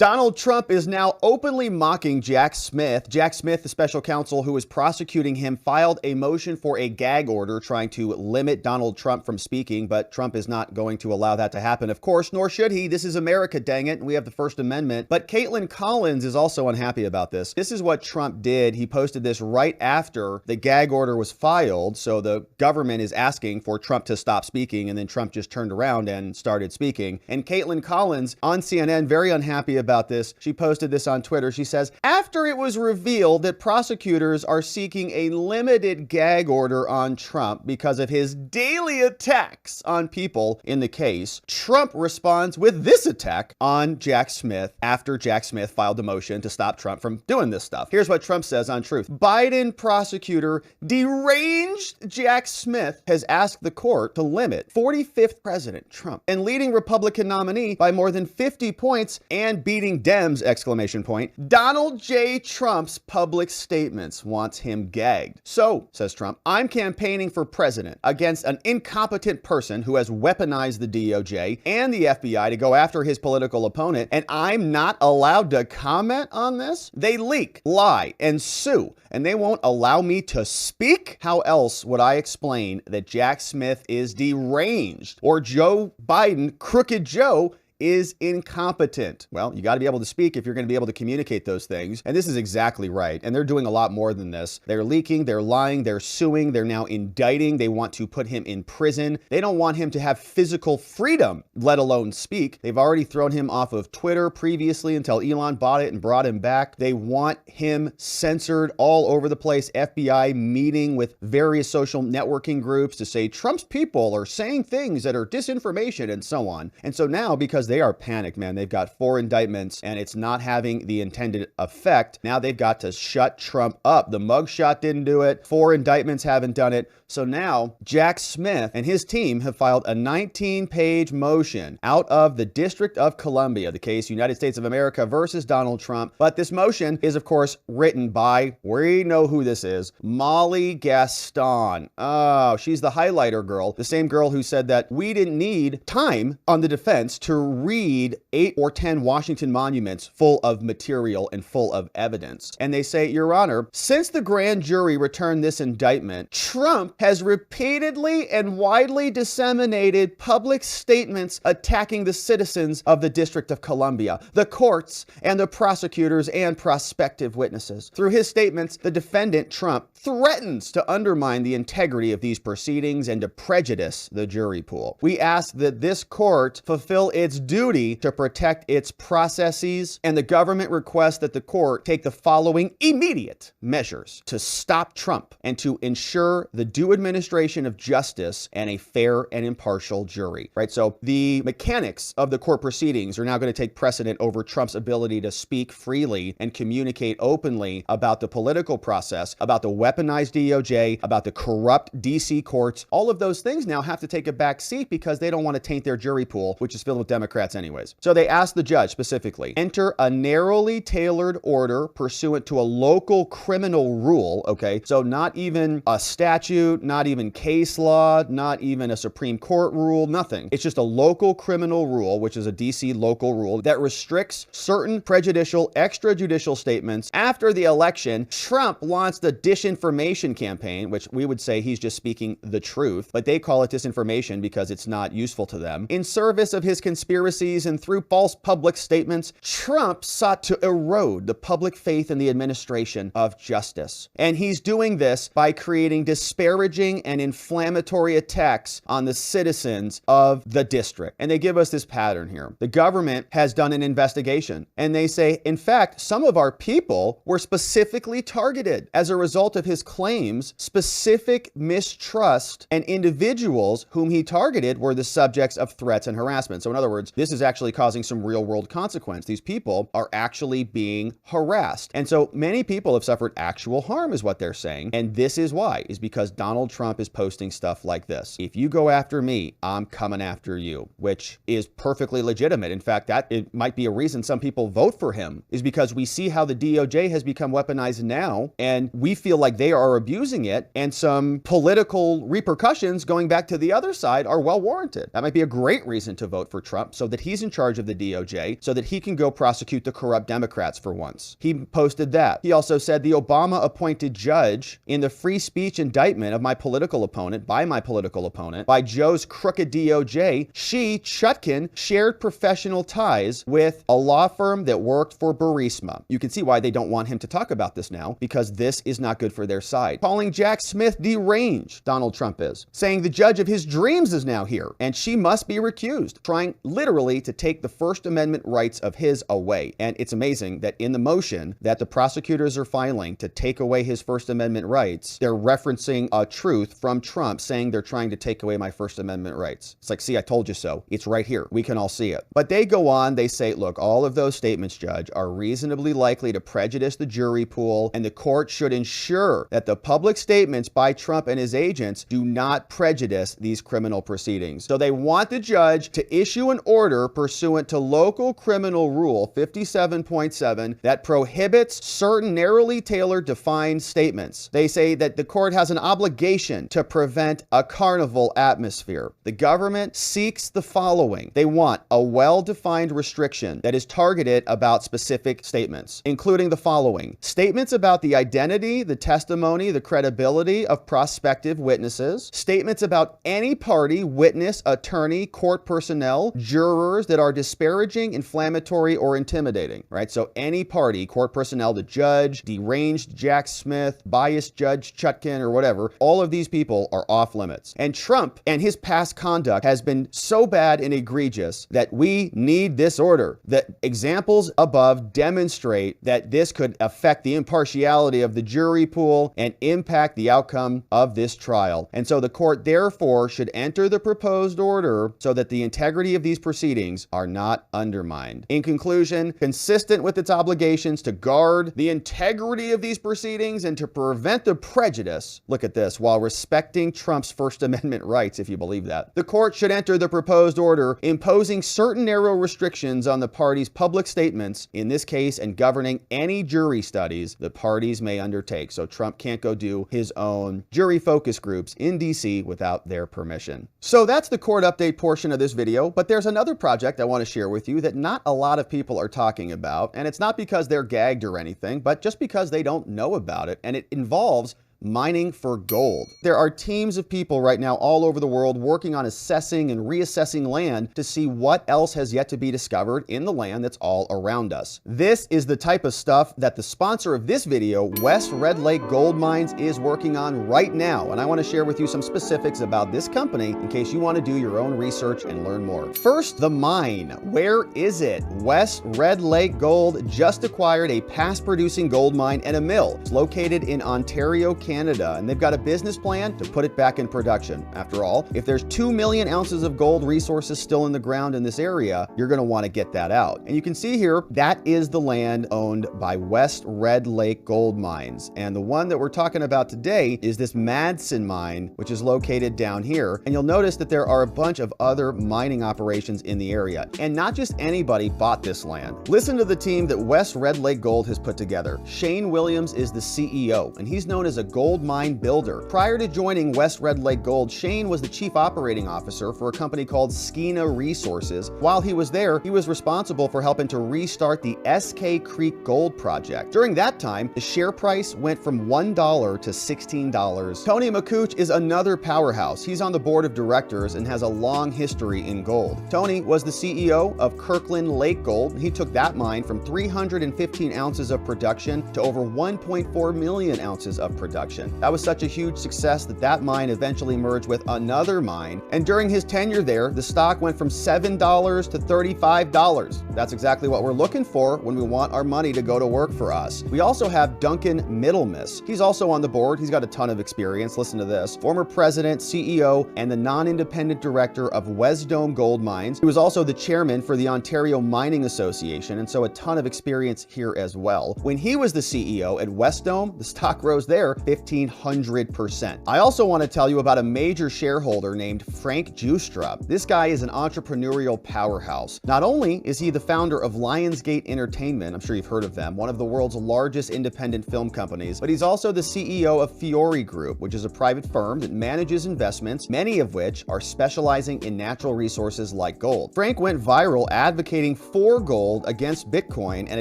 Donald Trump is now openly mocking Jack Smith. Jack Smith, the special counsel who is prosecuting him, filed a motion for a gag order trying to limit Donald Trump from speaking, but Trump is not going to allow that to happen, of course, nor should he. This is America, dang it, and we have the First Amendment. But Caitlin Collins is also unhappy about this. This is what Trump did. He posted this right after the gag order was filed, so the government is asking for Trump to stop speaking, and then Trump just turned around and started speaking. And Caitlin Collins on CNN, very unhappy about this. She posted this on Twitter. She says, after it was revealed that prosecutors are seeking a limited gag order on Trump because of his daily attacks on people in the case, Trump responds with this attack on Jack Smith after Jack Smith filed a motion to stop Trump from doing this stuff. Here's what Trump says on Truth. Biden prosecutor deranged Jack Smith has asked the court to limit 45th President Trump and leading Republican nominee by more than 50 points and beating Dems, exclamation point, Donald J. Trump's public statements, wants him gagged. So, says Trump, I'm campaigning for president against an incompetent person who has weaponized the DOJ and the FBI to go after his political opponent, and I'm not allowed to comment on this? They leak, lie, and sue, and they won't allow me to speak? How else would I explain that Jack Smith is deranged or Joe Biden, Crooked Joe, is incompetent? Well, you got to be able to speak if you're going to be able to communicate those things. And this is exactly right. And they're doing a lot more than this. They're leaking, they're lying, they're suing, they're now indicting. They want to put him in prison. They don't want him to have physical freedom, let alone speak. They've already thrown him off of Twitter previously until Elon bought it and brought him back. They want him censored all over the place. FBI meeting with various social networking groups to say Trump's people are saying things that are disinformation and so on. And so now, because they are panicked, man. They've got 4 indictments and it's not having the intended effect. Now they've got to shut Trump up. The mugshot didn't do it. 4 indictments haven't done it. So now Jack Smith and his team have filed a 19-page motion out of the District of Columbia, the case United States of America versus Donald Trump. But this motion is, of course, written by, we know who this is, Molly Gaston. Oh, she's the highlighter girl, the same girl who said that we didn't need time on the defense to read 8 or 10 Washington monuments full of material and full of evidence. And they say, Your Honor, since the grand jury returned this indictment, Trump has repeatedly and widely disseminated public statements attacking the citizens of the District of Columbia, the courts, and the prosecutors and prospective witnesses. Through his statements, the defendant, Trump, threatens to undermine the integrity of these proceedings and to prejudice the jury pool. We ask that this court fulfill its duty to protect its processes, and the government requests that the court take the following immediate measures to stop Trump and to ensure the due administration of justice and a fair and impartial jury. Right? So the mechanics of the court proceedings are now going to take precedent over Trump's ability to speak freely and communicate openly about the political process, about the weaponized DOJ, about the corrupt D.C. courts. All of those things now have to take a back seat because they don't want to taint their jury pool, which is filled with Democrats anyways. So they asked the judge specifically, enter a narrowly tailored order pursuant to a local criminal rule, okay? So not even a statute, not even case law, not even a Supreme Court rule, nothing. It's just a local criminal rule, which is a DC local rule that restricts certain prejudicial extrajudicial statements. After the election, Trump launched a disinformation campaign, which we would say he's just speaking the truth, but they call it disinformation because it's not useful to them. In service of his conspiracies and through false public statements, Trump sought to erode the public faith in the administration of justice. And he's doing this by creating disparaging and inflammatory attacks on the citizens of the district. And they give us this pattern here. The government has done an investigation and they say, in fact, some of our people were specifically targeted as a result of his claims. Specific mistrust and individuals whom he targeted were the subjects of threats and harassment. So in other words, this is actually causing some real world consequence. These people are actually being harassed. And so many people have suffered actual harm is what they're saying. And this is why, is because Donald Trump is posting stuff like this. If you go after me, I'm coming after you, which is perfectly legitimate. In fact, that it might be a reason some people vote for him, is because we see how the DOJ has become weaponized now, and we feel like they are abusing it, and some political repercussions going back to the other side are well warranted. That might be a great reason to vote for Trump. so that he's in charge of the DOJ, so that he can go prosecute the corrupt Democrats for once. He posted that. He also said the Obama-appointed judge in the free speech indictment of my political opponent, by Joe's crooked DOJ, she, Chutkan, shared professional ties with a law firm that worked for Burisma. You can see why they don't want him to talk about this now, because this is not good for their side. Calling Jack Smith deranged, Donald Trump is, saying the judge of his dreams is now here, and she must be recused, trying literally to take the First Amendment rights of his away. And it's amazing that in the motion that the prosecutors are filing to take away his First Amendment rights, they're referencing a truth from Trump saying they're trying to take away my First Amendment rights. It's like, see, I told you so. It's right here. We can all see it. But they go on, they say, look, all of those statements, Judge, are reasonably likely to prejudice the jury pool, and the court should ensure that the public statements by Trump and his agents do not prejudice these criminal proceedings. So they want the judge to issue an order pursuant to local criminal rule 57.7 that prohibits certain narrowly tailored defined statements. They say that the court has an obligation to prevent a carnival atmosphere. The government seeks the following. They want a well-defined restriction that is targeted about specific statements, including the following: statements about the identity, the testimony, the credibility of prospective witnesses, statements about any party, witness, attorney, court personnel, jurors that are disparaging, inflammatory, or intimidating, right? So any party, court personnel, the judge, deranged Jack Smith, biased Judge Chutkan, or whatever, all of these people are off limits. And Trump and his past conduct has been so bad and egregious that we need this order. The examples above demonstrate that this could affect the impartiality of the jury pool and impact the outcome of this trial. And so the court therefore should enter the proposed order so that the integrity of these proceedings are not undermined. In conclusion, consistent with its obligations to guard the integrity of these proceedings and to prevent the prejudice, look at this, while respecting Trump's First Amendment rights, if you believe that, the court should enter the proposed order imposing certain narrow restrictions on the parties' public statements, in this case, and governing any jury studies the parties may undertake. So Trump can't go do his own jury focus groups in D.C. without their permission. So that's the court update portion of this video, but there's another project I want to share with you that not a lot of people are talking about, and it's not because they're gagged or anything, but just because they don't know about it, and it involves mining for gold. There are teams of people right now all over the world working on assessing and reassessing land to see what else has yet to be discovered in the land that's all around us. This is the type of stuff that the sponsor of this video, West Red Lake Gold Mines, is working on right now. And I want to share with you some specifics about this company in case you want to do your own research and learn more. First, the mine. Where is it? West Red Lake Gold just acquired a past-producing gold mine and a mill. It's located in Ontario, Canada, and they've got a business plan to put it back in production. After all, if there's 2 million ounces of gold resources still in the ground in this area, you're going to want to get that out. And you can see here, that is the land owned by West Red Lake Gold Mines. And the one that we're talking about today is this Madsen mine, which is located down here. And you'll notice that there are a bunch of other mining operations in the area. And not just anybody bought this land. Listen to the team that West Red Lake Gold has put together. Shane Williams is the CEO, and he's known as a gold mine builder. Prior to joining West Red Lake Gold, Shane was the chief operating officer for a company called Skeena Resources. While he was there, he was responsible for helping to restart the SK Creek Gold Project. During that time, the share price went from $1 to $16. Tony McCooch is another powerhouse. He's on the board of directors and has a long history in gold. Tony was the CEO of Kirkland Lake Gold. He took that mine from 315 ounces of production to over 1.4 million ounces of production. That was such a huge success that that mine eventually merged with another mine. And during his tenure there, the stock went from $7 to $35. That's exactly what we're looking for when we want our money to go to work for us. We also have Duncan Middlemiss. He's also on the board. He's got a ton of experience. Listen to this. Former president, CEO, and the non-independent director of Wesdome Gold Mines. He was also the chairman for the Ontario Mining Association, and so a ton of experience here as well. When he was the CEO at Wesdome, the stock rose there 1,500%. I also want to tell you about a major shareholder named Frank Justra. This guy is an entrepreneurial powerhouse. Not only is he the founder of Lionsgate Entertainment, I'm sure you've heard of them, one of the world's largest independent film companies, but he's also the CEO of Fiore Group, which is a private firm that manages investments, many of which are specializing in natural resources like gold. Frank went viral advocating for gold against Bitcoin and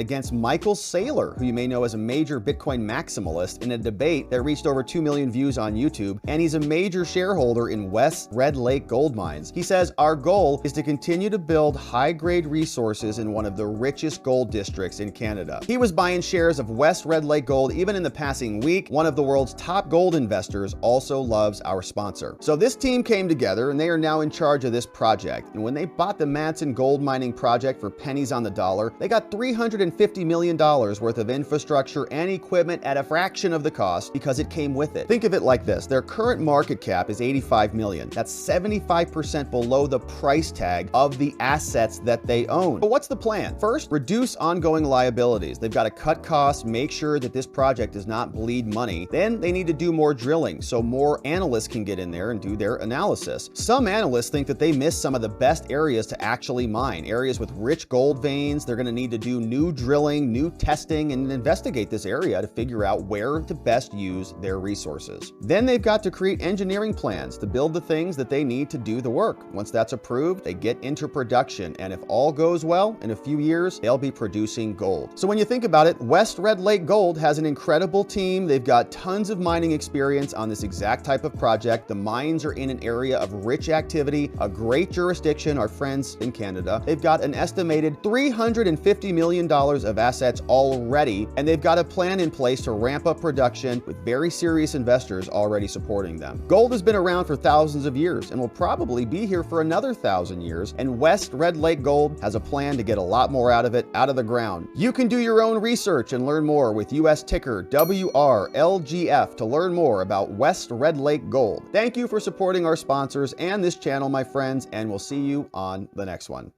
against Michael Saylor, who you may know as a major Bitcoin maximalist, in a debate that reached over 2 million views on YouTube, and he's a major shareholder in West Red Lake gold mines. He says, "Our goal is to continue to build high-grade resources in one of the richest gold districts in Canada." He was buying shares of West Red Lake Gold even in the passing week. One of the world's top gold investors also loves our sponsor. So this team came together and they are now in charge of this project. And when they bought the Madsen gold mining project for pennies on the dollar, they got $350 million worth of infrastructure and equipment at a fraction of the cost because it came with it. Think of it like this. Their current market cap is $85 million. That's 75% below the price tag of the assets that they own. But what's the plan? First, reduce ongoing liabilities. They've got to cut costs, make sure that this project does not bleed money. Then they need to do more drilling so more analysts can get in there and do their analysis. Some analysts think that they missed some of the best areas to actually mine, areas with rich gold veins. They're going to need to do new drilling, new testing, and investigate this area to figure out where to best use their resources. Then they've got to create engineering plans to build the things that they need to do the work. Once that's approved, they get into production, and if all goes well, in a few years, they'll be producing gold. So when you think about it, West Red Lake Gold has an incredible team. They've got tons of mining experience on this exact type of project. The mines are in an area of rich activity, a great jurisdiction, our friends in Canada. They've got an estimated $350 million of assets already, and they've got a plan in place to ramp up production with very serious investors already supporting them. Gold has been around for thousands of years and will probably be here for another 1,000 years, and West Red Lake Gold has a plan to get a lot more out of it, out of the ground. You can do your own research and learn more with US ticker WRLGF to learn more about West Red Lake Gold. Thank you for supporting our sponsors and this channel, my friends, and we'll see you on the next one.